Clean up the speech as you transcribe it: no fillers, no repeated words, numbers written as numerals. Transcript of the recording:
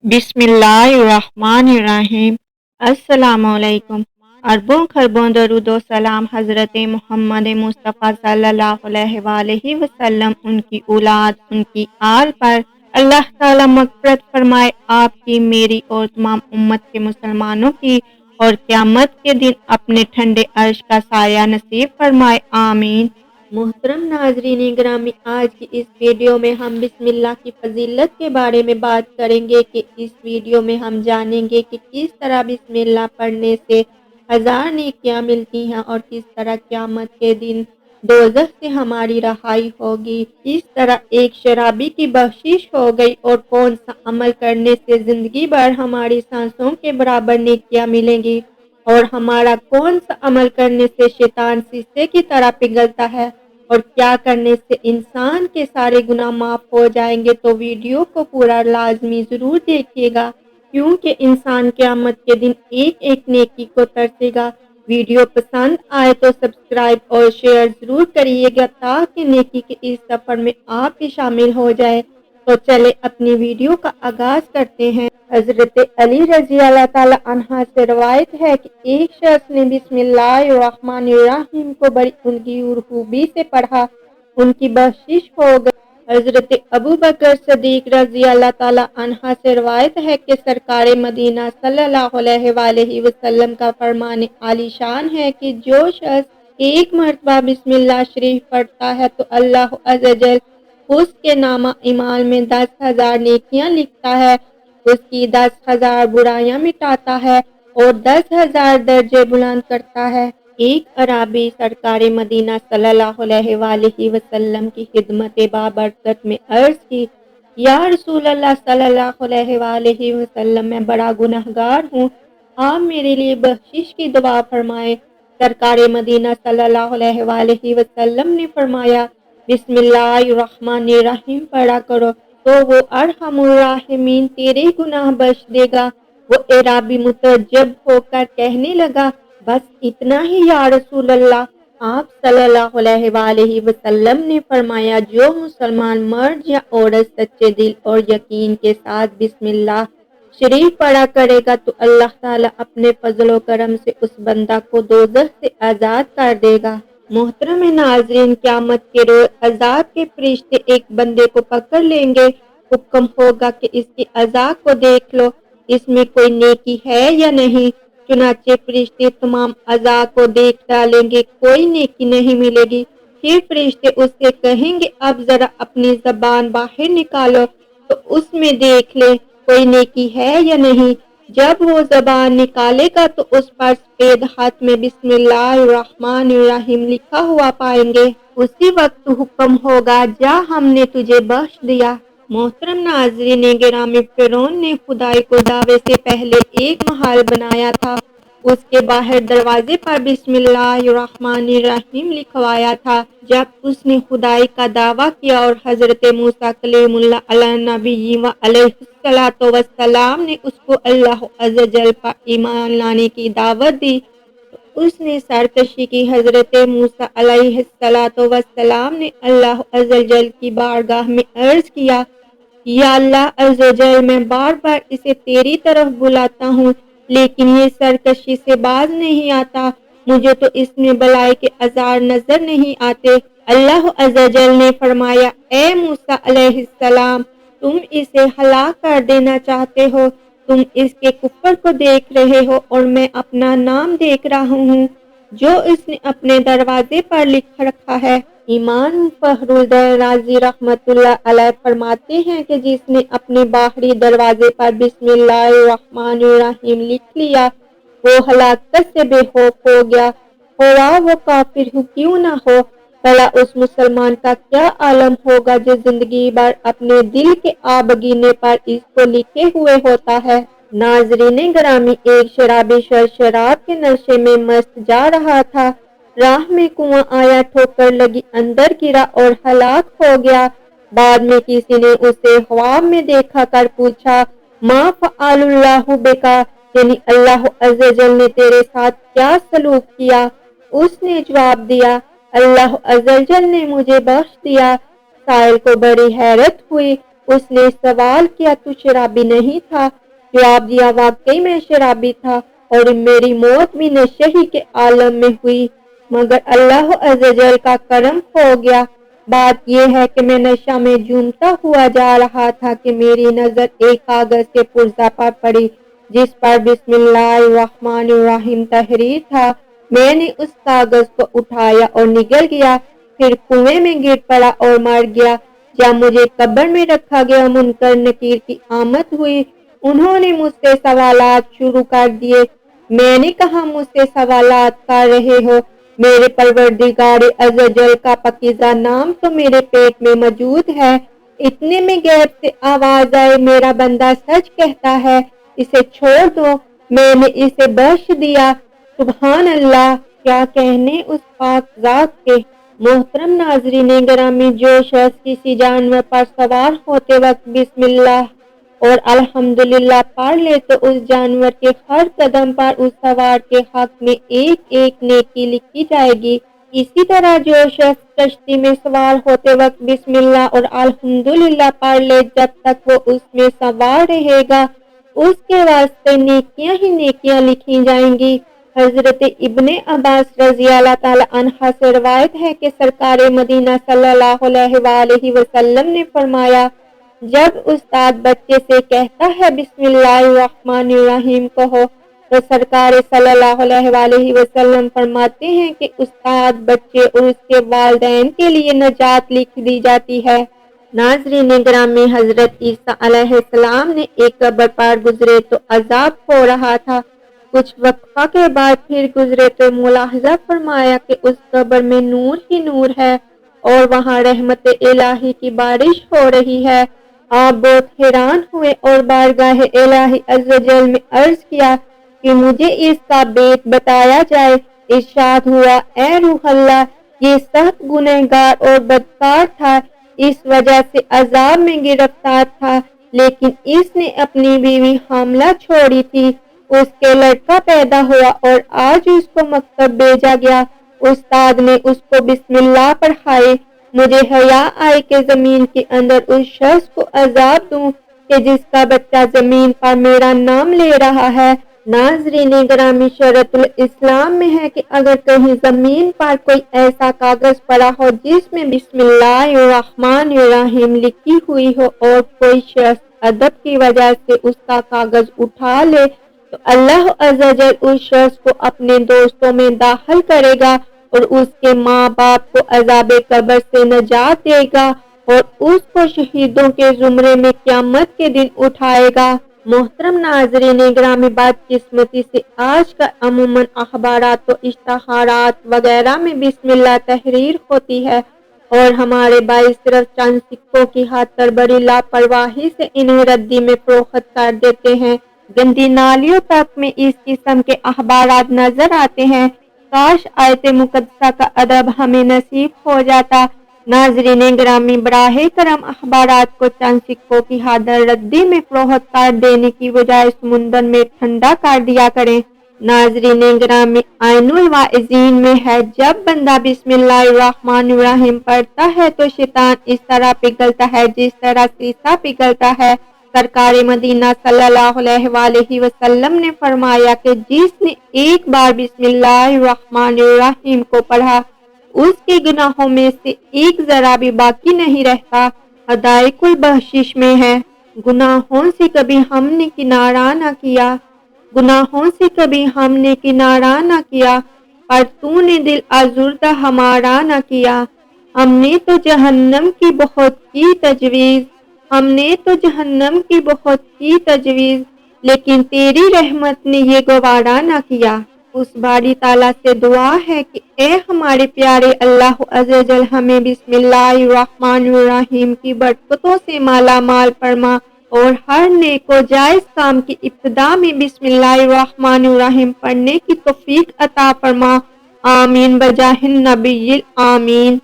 बिस्मिल्लाहिर्रहमानिर्रहीम। अस्सलामुअलैकुम। अरबों खरबों दरूद व सलाम हज़रत मोहम्मद मुस्तफ़ा सल्लल्लाहु अलैहि वसल्लम, उनकी औलाद, उनकी आल पर अल्लाह ताला मग़फ़िरत फरमाए, आपकी, मेरी और तमाम उम्मत के मुसलमानों की, और क़यामत के दिन अपने ठंडे अर्श का साया नसीब फरमाए, आमीन। मोहतरम नाज़रीन गिरामी, आज की इस वीडियो में हम बिस्मिल्लाह की फ़जीलत के बारे में बात करेंगे कि इस वीडियो में हम जानेंगे कि किस तरह बिस्मिल्लाह पढ़ने से 1000 नेकियां मिलती हैं और किस तरह क़यामत के दिन दोज़ख से हमारी रहाई होगी। इस तरह एक शराबी की बख्शिश हो गई और कौन सा अमल करने से ज़िंदगी भर हमारी सांसों के बराबर नेकियां मिलेंगी और हमारा कौन सा अमल करने से शैतान शीशे की तरह पिघलता है और क्या करने से इंसान के सारे गुनाह माफ हो जाएंगे। तो वीडियो को पूरा लाजमी ज़रूर देखिएगा, क्योंकि इंसान क़यामत के दिन एक एक नेकी को तरसेगा। वीडियो पसंद आए तो सब्सक्राइब और शेयर ज़रूर करिएगा ताकि नेकी के इस सफ़र में आप भी शामिल हो जाए। तो चले अपनी वीडियो का आगाज़ करते हैं। हज़रत अली रज़ी अल्लाह ताला अन्हा से रवायत है कि एक शख्स ने बिस्मिल्लाहिर्रहमानिर्रहीम को बड़ी उनकी खूबी से पढ़ा, उनकी बख्शिश हो गई। हज़रत अबू बकर सदीक रज़ी अल्लाह ताला अन्हा से रवायत है कि सरकार मदीना सल्लल्लाहु अलैहि वसल्लम का फरमान आलीशान है कि जो शख्स एक मरतबा बिस्मिल्लाह शरीफ पढ़ता है तो अल्लाह अज़्ज़वजल उसके नामा ईमान में 10,000 नेकियां लिखता है, उसकी 10,000 बुराइयां मिटाता है और 10,000 दर्जे बुलंद करता है। एक अराबी सरकार मदीना सल्लल्लाहु अलैहि वसल्लम की खिदमत बाबरकत में अर्ज की, या रसूल अल्लाह सल्लल्लाहु अलैहि वसल्लम, मैं बड़ा गुनहगार हूँ, आप मेरे लिए बख्शिश की दुआ फरमाएं। सरकार मदीना सल्लल्लाहु अलैहि वसल्लम ने फरमाया, बिस्मिल्लाहिर्रहमानिर्रहीम पढ़ा करो तो वो अरहमुर राहिमीन तेरे गुनाह बख्श देगा। वो अराबी मुतअज्जब होकर कहने लगा, बस इतना ही या रसूल अल्लाह। आप सल्लल्लाहु अलैहि वसल्लम ने फरमाया, जो मुसलमान मर्द या औरत सच्चे दिल और यकीन के साथ बिस्मिल्लाह शरीफ पढ़ा करेगा तो अल्लाह ताला अपने फजलो करम से उस बंदा को दोज़ख से आज़ाद कर देगा। मोहतरम नाज़रीन, क़यामत के रोज़ अज़ाब के फरिश्ते एक बंदे को पकड़ लेंगे। हुक्म होगा कि इसके अज़ा को देख लो, इसमें कोई नेकी है या नहीं। चुनाचे फरिश्ते तमाम अज़ा को देख डालेंगे, कोई नेकी नहीं मिलेगी। फिर फरिश्ते उससे कहेंगे, अब जरा अपनी ज़बान बाहर निकालो तो उसमें देख ले कोई नेकी है या नहीं। जब वो ज़बान निकालेगा तो उस पर सफेद हाथ में बिस्मिल्लाहिर्रहमानिर्रहीम लिखा हुआ पाएंगे। उसी वक्त हुक्म होगा, जा हमने तुझे बख्श दिया। मोहतरम नाज़रीन गिरामी, फ़िरौन ने खुदाई को दावे से पहले एक महल बनाया था। उसके बाहर दरवाजे पर बिस्मिल्लाहिर्रहमानिर्रहीम लिखवाया था। जब उसने खुदाई का दावा किया और हज़रत मूसा कलीमुल्लाह अला नबी व अलैहिस्सलातु वस्सलाम ने उसको अल्लाह अज़्ज़वजल पर ईमान लाने की दावत दी, तो उसने सरकशी की। हज़रत मूसा अलैहिस्सलातु वस्सलाम ने अल्लाह अज़्ज़वजल की बारगाह में अर्ज किया, या अल्लाह अज़्ज़वजल, मैं बार बार इसे तेरी तरफ बुलाता हूँ लेकिन ये सरकशी से बाज नहीं आता, मुझे तो इसमें बलाई के आज़ार नजर नहीं आते। अल्लाह अज़्ज़वजल ने फरमाया, ए मूसा अलैहिस्सलाम, तुम इसे हलाक कर देना चाहते हो, तुम इसके कुफ्र को देख रहे हो और मैं अपना नाम देख रहा हूँ जो इसने अपने दरवाजे पर लिख रखा है। इमाम फखरुद्दीन राज़ी रहमतुल्लाह अलैह फरमाते हैं कि जिसने अपने बाहरी दरवाजे पर बिस्मिल्लाहिर्रहमानिर्रहीम लिख लिया, वो हलाकत से बेखौफ हो गया, हो वो काफिर क्यों ना हो। भला उस मुसलमान का क्या आलम होगा जो जिंदगी भर अपने दिल के आबगीने पर इसको लिखे हुए होता है। नाजरीन ग्रामी, एक शराबी शख्स शराब के नशे में मस्त जा रहा था। राह में कुआं आया, ठोकर लगी, अंदर गिरा और हलाक हो गया। बाद में किसी ने उसे ख्वाब में देखा कर पूछा, मा फ़अलुल्लाहु बिका, यानी अल्लाह अज़्ज़वजल ने तेरे साथ क्या सलूक किया। उसने जवाब दिया, अल्लाह अज़्ज़वजल ने मुझे बख्श दिया। साइल को बड़ी हैरत हुई। اس نے سوال کیا تو شرابی نہیں تھا؟ جواب دیا واقعی میں شرابی تھا اور میری موت بھی نشے ہی کے عالم میں ہوئی، مگر اللہ عز و جل کا کرم ہو گیا۔ بات یہ ہے کہ میں نشہ میں جھومتا ہوا جا رہا تھا کہ میری نظر ایک کاغذ کے پرزہ پر پڑی جس پر بسم اللہ الرحمن الرحیم تحریر تھا۔ میں نے اس کاغذ کو اٹھایا اور نگل گیا، پھر کنویں میں گر پڑا اور مر گیا۔ جب مجھے قبر میں رکھا گیا، منکر نکیر کی آمد ہوئی، انہوں نے مجھ سے سوالات شروع کر دیے۔ میں نے کہا مجھ سے سوالات کر رہے ہو؟ میرے پروردگار عز و جل کا پاکیزہ نام تو میرے پیٹ میں موجود ہے۔ اتنے میں غیب سے آواز آئی، میرا بندہ سچ کہتا ہے، اسے چھوڑ دو۔ میں نے اسے بخش دیا۔ سبحان اللہ، کیا کہنے اس پاک ذات کے۔ محترم ناظرین گرامی، جو شخص کسی جانور پر سوار ہوتے وقت بسم اللہ اور الحمدللہ پڑھ لے تو اس جانور کے ہر قدم پر اس سوار کے حق میں ایک ایک نیکی لکھی جائے گی۔ اسی طرح جو شخص کشتی میں سوار ہوتے وقت بسم اللہ اور الحمدللہ پڑھ لے، جب تک وہ اس میں سوار رہے گا اس کے واسطے نیکیاں ہی نیکیاں لکھی جائیں گی۔ حضرت ابن عباس رضی اللہ تعالی عنہ سے روایت ہے کہ سرکار مدینہ صلی اللہ علیہ وآلہ وسلم نے فرمایا، جب استاد بچے سے کہتا ہے بسم اللہ الرحمن الرحیم کہو، تو سرکار صلی اللہ علیہ وآلہ وسلم فرماتے ہیں کہ استاد بچے اور اس کے والدین کے لیے نجات لکھ دی جاتی ہے۔ ناظرین گرامی، حضرت عیسیٰ علیہ السلام نے ایک قبر پر گزرے تو عذاب ہو رہا تھا۔ کچھ وقفہ کے بعد پھر گزرے تو ملاحظہ فرمایا کہ اس قبر میں نور ہی نور ہے اور وہاں رحمت الہی کی بارش ہو رہی ہے۔ آپ بہت حیران ہوئے اور بارگاہ الہی عز و جل میں عرض کیا کہ مجھے اس کا بیت بتایا جائے۔ ارشاد ہوا، اے روح اللہ، یہ سخت گنہگار اور بدکار تھا، اس وجہ سے عذاب میں گرفتار تھا، لیکن اس نے اپنی بیوی حاملہ چھوڑی تھی، اس کے لڑکا پیدا ہوا اور آج اس کو مکتب بھیجا گیا۔ استاد نے اس کو بسم اللہ پڑھائی۔ مجھے حیا آئی کہ زمین کے اندر اس شخص کو عذاب دوں کہ جس کا بچہ زمین پر میرا نام لے رہا ہے۔ ناظرین گرامی، شرعۃ الاسلام میں ہے کہ اگر کہیں زمین پر کوئی ایسا کاغذ پڑا ہو جس میں بسم اللہ الرحمن الرحیم لکھی ہوئی ہو اور کوئی شخص ادب کی وجہ سے اس کا کاغذ اٹھا لے تو اللہ عز و جل اس شخص کو اپنے دوستوں میں داخل کرے گا اور اس کے ماں باپ کو عذاب قبر سے نجات دے گا اور اس کو شہیدوں کے زمرے میں قیامت کے دن اٹھائے گا۔ محترم ناظرین گرامی، بدقسمتی سے آج کا عموماً اخبارات و اشتہارات وغیرہ میں بسم اللہ تحریر ہوتی ہے اور ہمارے بھائی صرف چند سکوں کی خاطر بڑی لاپرواہی سے انہیں ردی میں فروخت کر دیتے ہیں۔ گندی نالیوں تک میں اس قسم کے اخبارات نظر آتے ہیں۔ کاش آیت مقدسہ کا ادب ہمیں نصیب ہو جاتا۔ ناظرین گرامی، براہ کرم اخبارات کو چند سکوں کی خاطر ردی میں فروخت کر دینے کی بجائے سمندر میں ٹھنڈا کر دیا کریں۔ ناظرین گرامی، عین الواعظین میں ہے، جب بندہ بسم اللہ الرحمن الرحیم پڑھتا ہے تو شیطان اس طرح پگھلتا ہے جس طرح سیسا پگھلتا ہے۔ سرکار مدینہ صلی اللہ علیہ وآلہ وسلم نے فرمایا کہ جس نے ایک بار بسم اللہ الرحمن الرحیم کو پڑھا اس کے گناہوں میں سے ایک ذرا بھی باقی نہیں رہتا۔ حدائق البخشش میں ہے، گناہوں سے کبھی ہم نے کنارہ نہ کیا، گناہوں سے کبھی ہم نے کنارہ نہ کیا، پر تو نے دل آزردہ ہمارا نہ کیا۔ ہم نے تو جہنم کی بہت کی تجویز، ہم نے تو جہنم کی بہت کی تجویز، لیکن تیری رحمت نے یہ گوارا نہ کیا۔ اس باری تعالیٰ سے دعا ہے کہ اے ہمارے پیارے اللہ عز و جل ہمیں بسم اللہ الرحمن الرحیم کی برکتوں سے مالا مال فرما اور ہر نیک و جائز کام کی ابتدا میں بسم اللہ الرحمن الرحیم پڑھنے کی توفیق عطا فرما۔ آمین بجاہ النبی آمین۔